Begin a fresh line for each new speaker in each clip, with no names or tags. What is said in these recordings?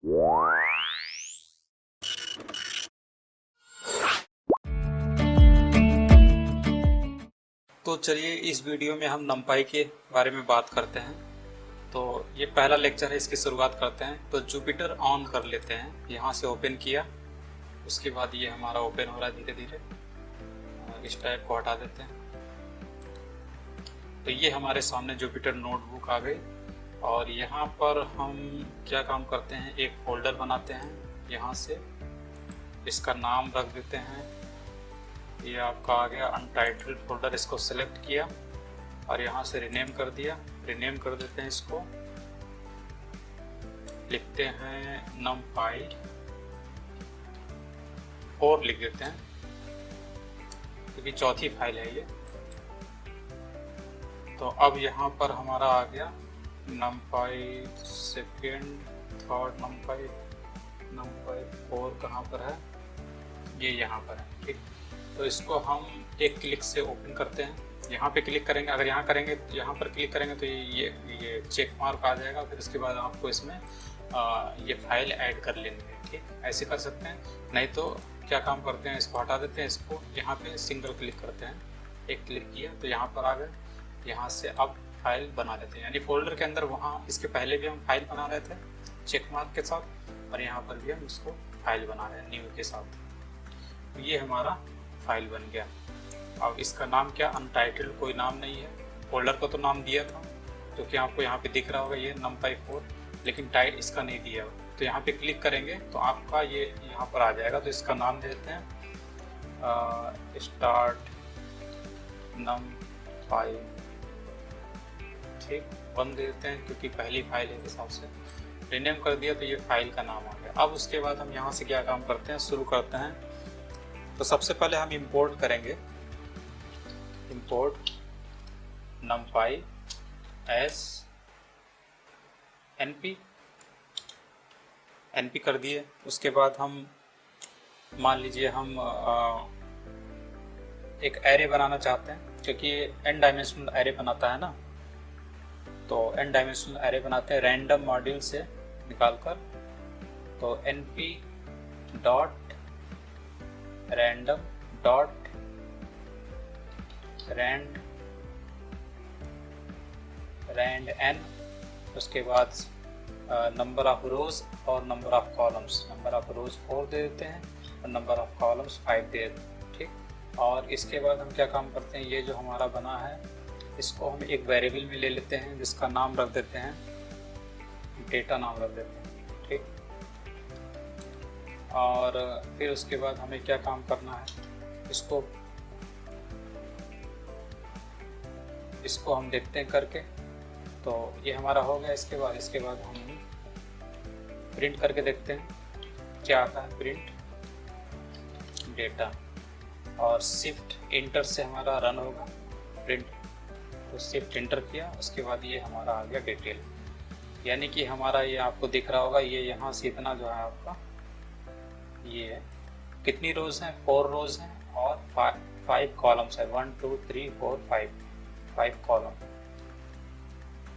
तो चलिए इस वीडियो में हम नंपाई के बारे में बात करते हैं। तो ये पहला लेक्चर है, इसकी शुरुआत करते हैं। तो जुपिटर ऑन कर लेते हैं, यहाँ से ओपन किया, उसके बाद ये हमारा ओपन हो रहा है धीरे धीरे। इस टाइप को हटा देते हैं। तो ये हमारे सामने जुपिटर नोटबुक आ गई और यहाँ पर हम क्या काम करते हैं, एक फोल्डर बनाते हैं। यहाँ से इसका नाम रख देते हैं, ये आपका आ गया अनटाइटल्ड फोल्डर। इसको सेलेक्ट किया और यहाँ से रीनेम कर दिया। रीनेम कर देते हैं, इसको लिखते हैं numpy 4 लिख देते हैं, क्योंकि चौथी फाइल है ये। तो अब यहाँ पर हमारा आ गया numpy सेकेंड, थर्ड, numpy 4 कहाँ पर है, ये यहाँ पर है। ठीक, तो इसको हम एक क्लिक से ओपन करते हैं। यहाँ पे क्लिक करेंगे, अगर यहाँ करेंगे, यहाँ पर क्लिक करेंगे तो ये चेक मार्क आ जाएगा। फिर उसके बाद आपको इसमें ये फाइल ऐड कर लेनी है। ठीक, ऐसे कर सकते हैं। नहीं तो क्या काम करते हैं, इसको हटा देते हैं। इसको यहाँ पे सिंगल क्लिक करते हैं, एक क्लिक किया तो यहाँ पर आ गए। यहाँ से अब फाइल बना लेते हैं, यानी फोल्डर के अंदर। वहाँ इसके पहले भी हम फाइल बना रहे थे चेक मार्क के साथ, और यहाँ पर भी हम इसको फाइल बना रहे हैं न्यू के साथ। ये हमारा फाइल बन गया। अब इसका नाम क्या, अनटाइटल्ड, कोई नाम नहीं है। फोल्डर को तो नाम दिया था, जो कि आपको यहाँ पे दिख रहा होगा, ये numpy 4, लेकिन टाइट इसका नहीं दिया हो। तो यहाँ पे क्लिक करेंगे तो आपका ये यहाँ पर आ जाएगा। तो इसका नाम दे देते हैं स्टार्ट numpy। ठीक, 1 दे देते हैं, क्योंकि पहली फाइल है, हिसाब से रीनेम कर दिया तो ये फाइल का नाम आ गया। अब उसके बाद हम यहाँ से क्या काम करते हैं, शुरू करते हैं। तो सबसे पहले हम इंपोर्ट करेंगे, इंपोर्ट numpy as np कर दिए। उसके बाद हम मान लीजिए हम एक एरे बनाना चाहते हैं, क्योंकि n डायमेंशनल एरे बनाता है ना। तो n डायमेंशनल एरे बनाते हैं रैंडम मॉड्यूल से निकाल कर। तो np dot random dot rand n, उसके बाद नंबर ऑफ रोज और number of columns. Number of rows 4 दे देते हैं और नंबर ऑफ कॉलम्स 5 दे देते हैं। ठीक, और इसके बाद हम क्या काम करते हैं, ये जो हमारा बना है इसको हम एक वेरिएबल में ले लेते हैं, जिसका नाम रख देते हैं डेटा, नाम रख देते हैं। ठीक, और फिर उसके बाद हमें क्या काम करना है, इसको हम देखते हैं करके। तो ये हमारा हो गया। इसके बाद हम प्रिंट करके देखते हैं क्या आता है, प्रिंट डेटा, और शिफ्ट इंटर से हमारा रन होगा प्रिंट। तो शिफ्ट इंटर किया, उसके बाद ये हमारा आ गया डिटेल, यानी कि हमारा ये आपको दिख रहा होगा, ये यहाँ से इतना जो है आपका ये है। कितनी रोज हैं, 4 रोज हैं और 5 कॉलम्स है, 1 2 3 4 5 कॉलम।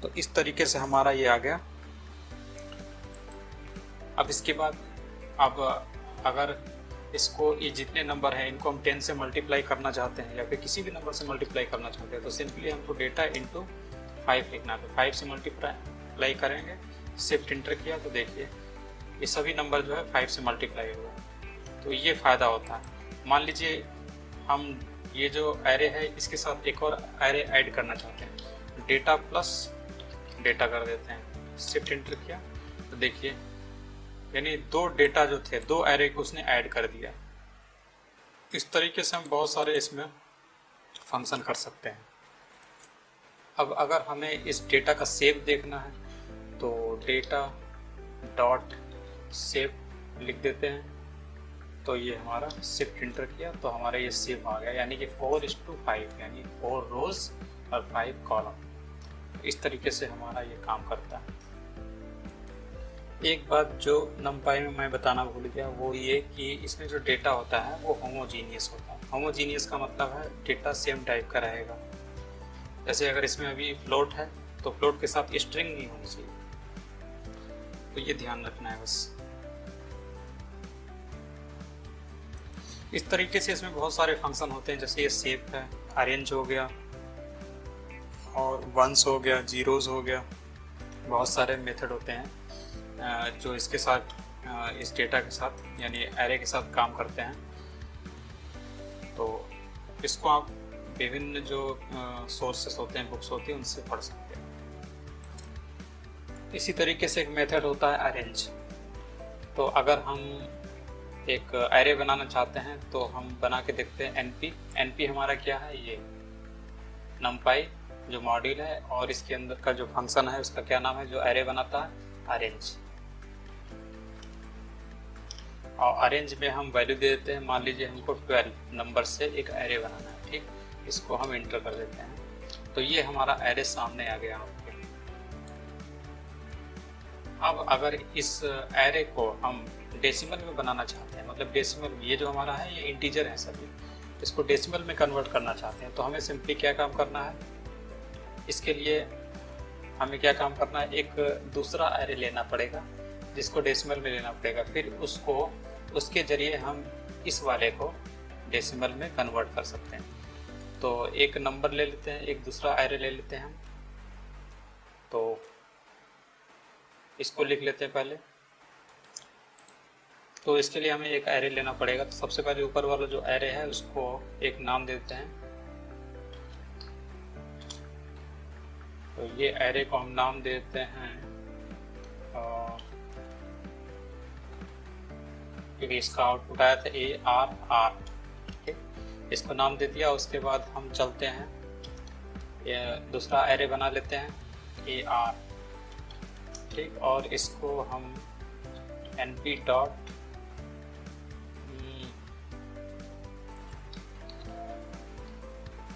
तो इस तरीके से हमारा ये आ गया। अब इसके बाद अब अगर इसको, ये जितने नंबर हैं इनको हम 10 से मल्टीप्लाई करना चाहते हैं, या फिर किसी भी नंबर से मल्टीप्लाई करना चाहते हैं, तो सिंपली हमको डेटा इंटू 5 लिखना है। तो 5 से मल्टीप्लाई करेंगे, शिफ्ट इंटर किया तो देखिए ये सभी नंबर जो है 5 से मल्टीप्लाई हुआ। तो ये फ़ायदा होता है। मान लीजिए हम ये जो एरे है इसके साथ एक और एरे ऐड करना चाहते हैं, डेटा प्लस डेटा कर देते हैं, शिफ्ट इंटर किया तो देखिए, यानी 2 डेटा जो थे, 2 एरे को उसने ऐड कर दिया। इस तरीके से हम बहुत सारे इसमें फंक्शन कर सकते हैं। अब अगर हमें इस डेटा का सेव देखना है तो डेटा डॉट सेव लिख देते हैं। तो ये हमारा शिफ्ट इंटर किया तो हमारा ये सेव आ गया, यानी कि 4:5, यानी 4 रोज और 5 कॉलम। इस तरीके से हमारा ये काम करता है। एक बात जो numpy में मैं बताना भूल गया, वो ये कि इसमें जो डेटा होता है वो होमोजीनियस होता है। होमोजीनियस का मतलब है डेटा सेम टाइप का रहेगा। जैसे अगर इसमें अभी फ्लोट है तो फ्लोट के साथ स्ट्रिंग नहीं होनी चाहिए। तो ये ध्यान रखना है बस। इस तरीके से इसमें बहुत सारे फंक्शन होते हैं, जैसे ये सेव है, अरेंज हो गया, और वंस हो गया, जीरोस हो गया। बहुत सारे मेथड होते हैं जो इसके साथ इस डेटा के साथ यानी एरे के साथ काम करते हैं। तो इसको आप विभिन्न जो सोर्सेस होते हैं, बुक्स होती हैं, उनसे पढ़ सकते हैं। इसी तरीके से एक मेथड होता है अरेंज। तो अगर हम एक एरे बनाना चाहते हैं तो हम बना के देखते हैं। एनपी हमारा क्या है, ये नमपाई जो मॉड्यूल है, और इसके अंदर का जो फंक्शन है उसका क्या नाम है, जो एरे बनाता है, अरेंज। और अरेंज में हम वैल्यू दे देते हैं। मान लीजिए हमको 12 नंबर से एक एरे बनाना है, ठीक, इसको हम इंटर कर देते हैं। तो ये हमारा एरे सामने आ गया आपके। अब अगर इस एरे को हम डेसिमल में बनाना चाहते हैं, मतलब डेसिमल, ये जो हमारा है ये इंटीजर है सभी, इसको डेसिमल में कन्वर्ट करना चाहते हैं, तो हमें सिंपली क्या काम करना है, इसके लिए हमें क्या काम करना है, एक दूसरा एरे लेना पड़ेगा जिसको डेसिमल में लेना पड़ेगा। फिर उसको, उसके जरिए हम इस वाले को डेसिमल में कन्वर्ट कर सकते हैं। तो एक नंबर ले लेते हैं, एक दूसरा एरे ले लेते हैं हम। तो इसको लिख लेते हैं पहले। तो इसके लिए हमें एक एरे लेना पड़ेगा। तो सबसे पहले ऊपर वाला जो एरे है उसको एक नाम देते हैं। तो ये एरे को हम नाम देते हैं, क्योंकि इसका आउटपुट आया था ARR, ठीक, इसको नाम दे दिया। उसके बाद हम चलते हैं, ये दूसरा एरे बना लेते हैं AR, ठीक, और इसको हम np डॉट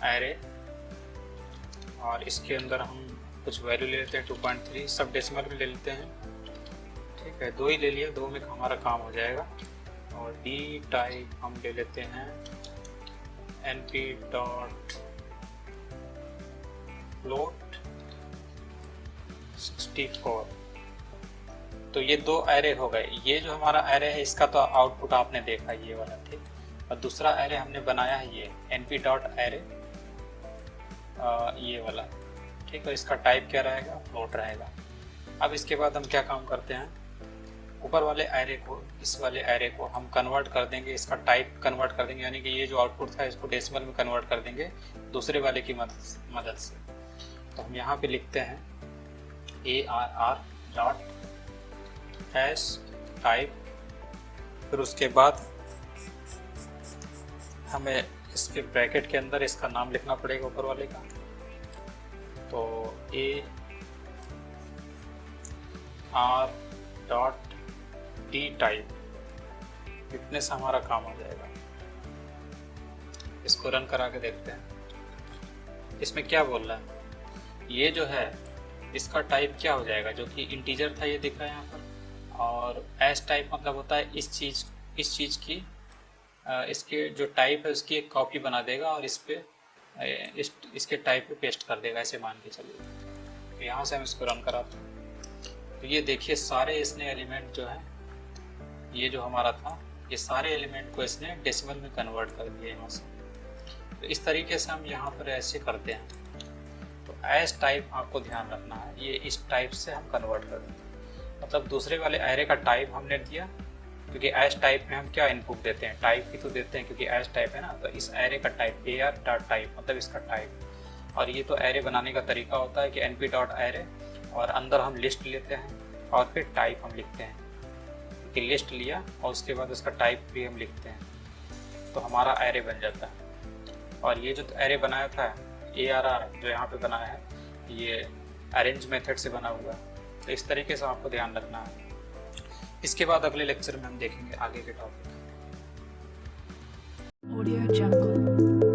एरे, और इसके अंदर हम कुछ वैल्यू ले लेते हैं 2.3, सब डेसिमल में ले लेते हैं, ठीक है, 2 ही ले लिया, 2 में हमारा काम हो जाएगा। और डी टाइप हम ले लेते हैं np डॉट फ्लोट 64। तो ये 2 एरे हो गए। ये जो हमारा एरे है इसका तो आउटपुट आपने देखा, ये वाला, ठीक। और दूसरा एरे हमने बनाया है ये np डॉट एरे, ये वाला, ठीक है। इसका टाइप क्या रहेगा, फ्लोट रहेगा। अब इसके बाद हम क्या काम करते हैं, ऊपर वाले एरे को, इस वाले एरे को हम कन्वर्ट कर देंगे, इसका टाइप कन्वर्ट कर देंगे, यानी कि ये जो आउटपुट था इसको डेसिमल में कन्वर्ट कर देंगे दूसरे वाले की मदद से। तो हम यहाँ पे लिखते हैं ARR डॉट हैश टाइप, फिर उसके बाद हमें इसके ब्रैकेट के अंदर इसका नाम लिखना पड़ेगा ऊपर वाले का। तो AR डॉट डी टाइप, इतने से हमारा काम हो जाएगा। इसको रन करा के देखते हैं इसमें क्या बोल रहा है। ये जो है इसका टाइप क्या हो जाएगा, जो कि इंटीजर था, ये दिख रहा है यहाँ पर। और एस टाइप मतलब होता है इस चीज़ की, इसके जो टाइप है उसकी एक कॉपी बना देगा और इस पे इसके टाइप पे पेस्ट कर देगा, ऐसे मान के चलिए। तो यहाँ से हम इसको रन कराते हैं। तो ये देखिए सारे इसने एलिमेंट जो है, ये जो हमारा था, ये सारे एलिमेंट को इसने डेसिमल में कन्वर्ट कर दिया यहाँ से। तो इस तरीके से हम यहाँ पर ऐसे करते हैं। तो एस टाइप आपको ध्यान रखना है, ये इस टाइप से हम कन्वर्ट कर देते हैं। मतलब दूसरे वाले एरे का टाइप हमने दिया, क्योंकि एस टाइप में हम क्या इनपुट देते हैं, टाइप ही तो देते हैं, क्योंकि एस टाइप है ना। तो इस एरे का टाइप AR डॉट टाइप मतलब इसका टाइप। और ये तो एरे बनाने का तरीका होता है कि np डॉट एरे, और अंदर हम लिस्ट लेते हैं और फिर टाइप हम लिखते हैं कि लिस्ट लिया, और उसके बाद उसका टाइप भी हम लिखते हैं, तो हमारा एरे बन जाता है। और ये जो एरे बनाया था ARR जो यहाँ पे बनाया है, ये अरेंज मेथड से बना हुआ है। तो इस तरीके से आपको ध्यान रखना है। इसके बाद अगले लेक्चर में हम देखेंगे आगे के टॉपिक।
Audio Jungle।